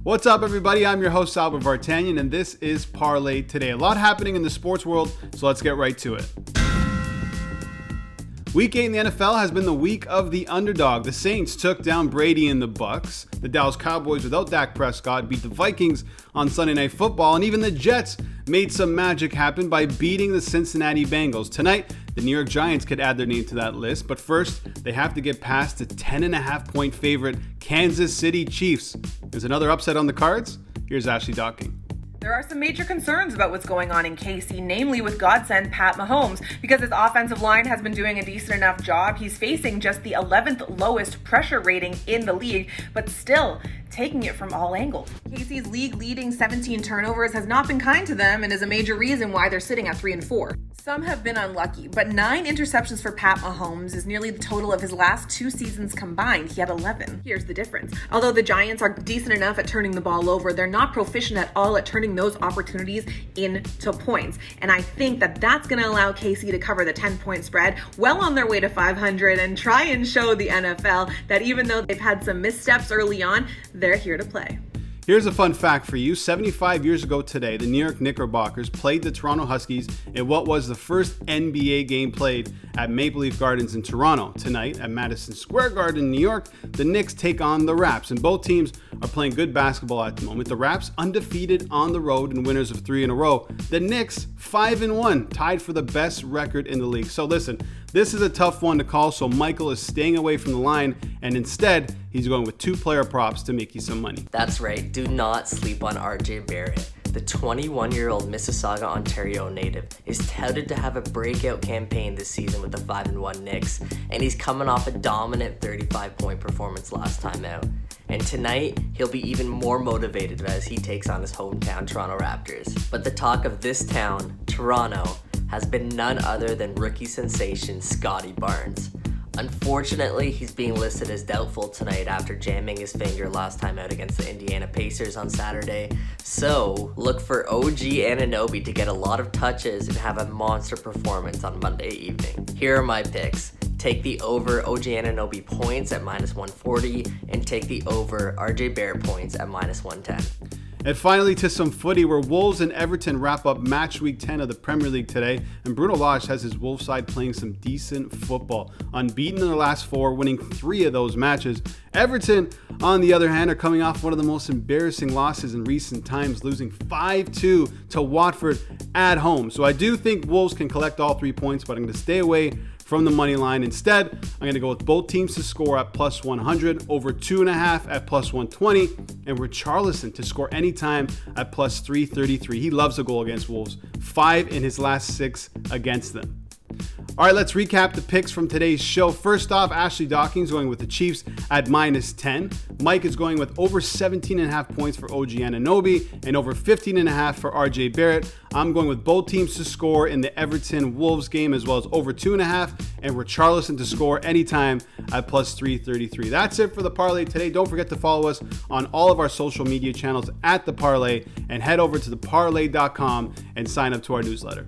What's up, everybody? I'm your host, Albert Vartanian, and this is Parleh Today. A lot happening in the sports world, so let's get right to it. Week 8 in the NFL has been the week of the underdog. The Saints took down Brady and the Bucks. The Dallas Cowboys, without Dak Prescott, beat the Vikings on Sunday Night Football. And even the Jets made some magic happen by beating the Cincinnati Bengals. Tonight, the New York Giants could add their name to that list. But first, they have to get past the 10.5-point favorite Kansas City Chiefs. There's another upset on the cards. Here's Ashley Docking. There are some major concerns about what's going on in KC, namely with godsend Pat Mahomes, because his offensive line has been doing a decent enough job. He's facing just the 11th lowest pressure rating in the league, but still taking it from all angles. KC's league-leading 17 turnovers has not been kind to them and is a major reason why they're sitting at 3-4. Some have been unlucky, but 9 interceptions for Pat Mahomes is nearly the total of his last 2 seasons combined. He had 11. Here's the difference. Although the Giants are decent enough at turning the ball over, they're not proficient at all at turning those opportunities into points. And I think that that's going to allow KC to cover the 10-point spread well on their way to 500 and try and show the NFL that even though they've had some missteps early on, they're here to play. Here's a fun fact for you. 75 years ago today, the New York Knickerbockers played the Toronto Huskies in what was the first NBA game played at Maple Leaf Gardens in Toronto. Tonight at Madison Square Garden in New York, the Knicks take on the Raps, and both teams are playing good basketball at the moment. The Raps undefeated on the road and winners of 3 in a row. The Knicks 5-1, tied for the best record in the league. So listen, this is a tough one to call, so Michael is staying away from the line, and instead, he's going with 2 player props to make you some money. That's right, do not sleep on RJ Barrett. The 21-year-old Mississauga, Ontario native is touted to have a breakout campaign this season with the 5-1 Knicks, and he's coming off a dominant 35-point performance last time out. And tonight, he'll be even more motivated as he takes on his hometown Toronto Raptors. But the talk of this town, Toronto, has been none other than rookie sensation Scotty Barnes. Unfortunately, he's being listed as doubtful tonight after jamming his finger last time out against the Indiana Pacers on Saturday. So, look for OG Anunoby to get a lot of touches and have a monster performance on Monday evening. Here are my picks. Take the over OG Anunoby points at -140 and take the over RJ Barrett points at -110. And finally, to some footy where Wolves and Everton wrap up match week 10 of the Premier League today. And Bruno Lage has his Wolves side playing some decent football. Unbeaten in their last 4, winning 3 of those matches. Everton, on the other hand, are coming off one of the most embarrassing losses in recent times, losing 5-2 to Watford at home. So I do think Wolves can collect all 3 points, but I'm going to stay away from the money line. Instead, I'm going to go with both teams to score at +100, over 2.5 at +120, and Richarlison to score anytime at +333. He loves a goal against Wolves, 5 in his last 6 against them. All right, let's recap the picks from today's show. First off, Ashley Docking's going with the Chiefs at -10. Mike is going with over 17.5 points for OG Anunoby and over 15.5 for RJ Barrett. I'm going with both teams to score in the Everton-Wolves game, as well as over 2.5, and Richarlison to score anytime at +333. That's it for the Parlay today. Don't forget to follow us on all of our social media channels at The Parlay, and head over to theparlay.com and sign up to our newsletter.